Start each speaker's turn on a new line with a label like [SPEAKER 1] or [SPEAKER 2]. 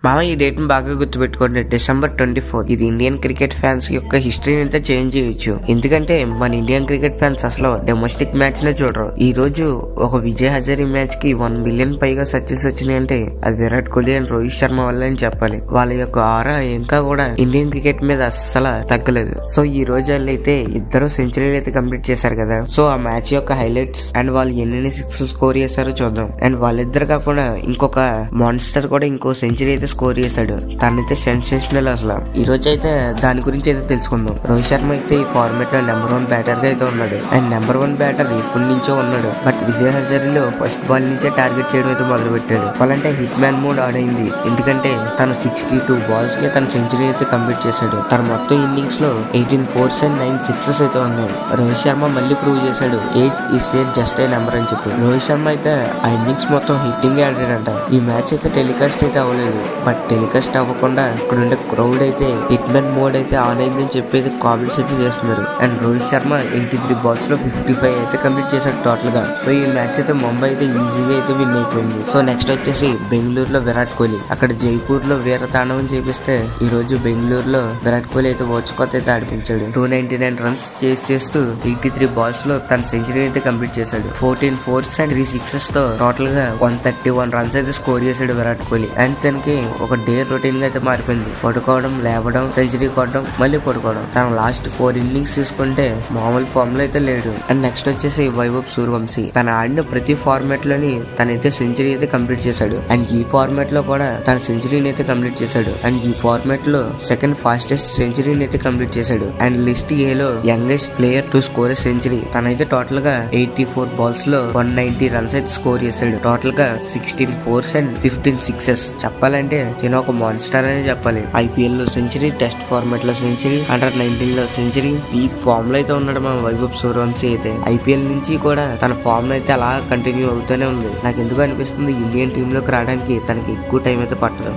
[SPEAKER 1] మామ ఈ డేట్ ని బాగా గుర్తుపెట్టుకోండి, December 24. ఇది ఇండియన్ క్రికెట్ ఫ్యాన్స్ యొక్క హిస్టరీని అయితే చేంజ్ చేయొచ్చు. ఎందుకంటే మన ఇండియన్ క్రికెట్ ఫ్యాన్స్ అసలు డొమెస్టిక్ మ్యాచ్ నే చూడరు. ఈ రోజు ఒక విజయ్ హజారీ మ్యాచ్ కి 1 బిలియన్ పైగా సక్సెస్ వచ్చినాయి అంటే అది విరాట్ కోహ్లీ అండ్ రోహిత్ శర్మ వల్ల అని చెప్పాలి. వాళ్ళ యొక్క ఆరా ఇంకా కూడా ఇండియన్ క్రికెట్ మీద అస్సలు తగ్గలేదు. సో ఈ రోజు వాళ్ళు అయితే ఇద్దరు సెంచరీలు అయితే కంప్లీట్ చేశారు కదా. సో ఆ మ్యాచ్ యొక్క హైలైట్స్ అండ్ వాళ్ళు ఎన్ని సిక్స్ స్కోర్ చేశారో చూద్దాం. అండ్ వాళ్ళిద్దరు కాకుండా ఇంకొక మాన్స్టర్ కూడా ఇంకో సెంచరీ అయితే స్కోర్ చేశాడు. తనైతే సెన్సేషనల్ అసలు. ఈ రోజు అయితే దాని గురించి అయితే తెలుసుకుందాం. రోహిత్ శర్మ అయితే ఈ ఫార్మాట్ లో నెంబర్ 1 బ్యాటర్ గా అయితే ఉన్నాడు. అండ్ నెంబర్ 1 బ్యాటర్ ఎప్పటి నుంచో ఉన్నాడు. బట్ విజయ్ హజారీలో ఫస్ట్ బాల్ నుంచే టార్గెట్ చేయడం అయితే మొదలు పెట్టాడు. వాళ్ళంటే హిట్ మ్యాన్ మోడ్ ఆడైంది. ఎందుకంటే తన 62 బాల్స్ కి తన సెంచరీ అయితే కంప్లీట్ చేశాడు. తన మొత్తం ఇన్నింగ్స్ లో 18 4s and 9 6s అయితే ఉన్నాయి. రోహిత్ శర్మ మళ్ళీ ప్రూవ్ చేశాడు age is just a number అని చెప్పి. రోహిత్ శర్మ అయితే ఆ ఇన్నింగ్స్ మొత్తం హిట్టింగ్ ఆడాడంట. ఈ మ్యాచ్ అయితే టెలికాస్ట్ అయితే అవ్వలేదు. బట్ టెలికాస్ట్ అవ్వకుండా ఇక్కడ ఉండే క్రౌడ్ అయితే హిట్ మ్యాన్ మోడ్ అయితే ఆన్ అయిందని చెప్పి కామెంట్స్ అయితే చేస్తున్నారు. అండ్ రోహిత్ శర్మ 83 బాల్స్ లో 55 అయితే కంప్లీట్ చేశాడు టోటల్ గా. సో ఈ మ్యాచ్ అయితే ముంబై అయితే ఈజీగా అయితే విన్ అయిపోయింది. సో నెక్స్ట్ వచ్చేసి బెంగళూరులో విరాట్ కోహ్లీ. అక్కడ జైపూర్ లో వీర తాండవం చేపిస్తే ఈ రోజు బెంగళూరులో విరాట్ కోహ్లీ అయితే వచ్చుకొత్త అయితే ఆడిపించాడు. 299 రన్స్ చేస్తూ 83 బాల్స్ లో తన సెంచరీ అయితే కంప్లీట్ చేశాడు. 14 4s and 3 6s తో టోటల్ గా 131 రన్స్ అయితే స్కోర్ చేశాడు విరాట్ కోహ్లీ. అండ్ తనకి ఒక డే రొటీన్ గా అయితే మారిపోయింది. పడుకోవడం, లేవడం, సెంచరీ కొట్టడం, మళ్ళీ పడుకోవడం. తన లాస్ట్ 4 ఇన్నింగ్స్ తీసుకుంటే మామూలు ఫామ్ లో అయితే లేడు. అండ్ నెక్స్ట్ వచ్చేసి వైభవ్ సూర్యవంశీ. తన ఆడిన ప్రతి ఫార్మాట్ లోని తనైతే సెంచరీ అయితే కంప్లీట్ చేశాడు. అండ్ ఈ ఫార్మాట్ లో కూడా తన సెంచరీని అయితే కంప్లీట్ చేశాడు. అండ్ ఈ ఫార్మాట్ లో సెకండ్ ఫాస్టెస్ట్ సెంచరీని అయితే కంప్లీట్ చేశాడు. అండ్ లిస్ట్ ఏలో youngest player to score a century. తనైతే టోటల్ గా 84 బాల్స్ లో 190 రన్స్ అయితే స్కోర్ చేశాడు. టోటల్ గా 16 4s and 15 6s. చెప్పాలంటే తిన ఒక మాన్స్టర్ అనే చెప్పాలి. ఐపీఎల్ లో సెంచరీ, టెస్ట్ ఫార్మాట్ లో సెంచరీ, అండర్-19 లో సెంచరీ, పీక్ ఫామ్ లో అయితే ఉన్నాడు మన వైభవ్ సూర్యవంశీ అయితే. ఐపీఎల్ నుంచి కూడా తన ఫామ్ అయితే అలా కంటిన్యూ అవుతూనే ఉంది. నాకు ఎందుకు అనిపిస్తుంది ఇండియన్ టీమ్ లోకి రావడానికి తనకి ఎక్కువ టైం అయితే పట్టదు.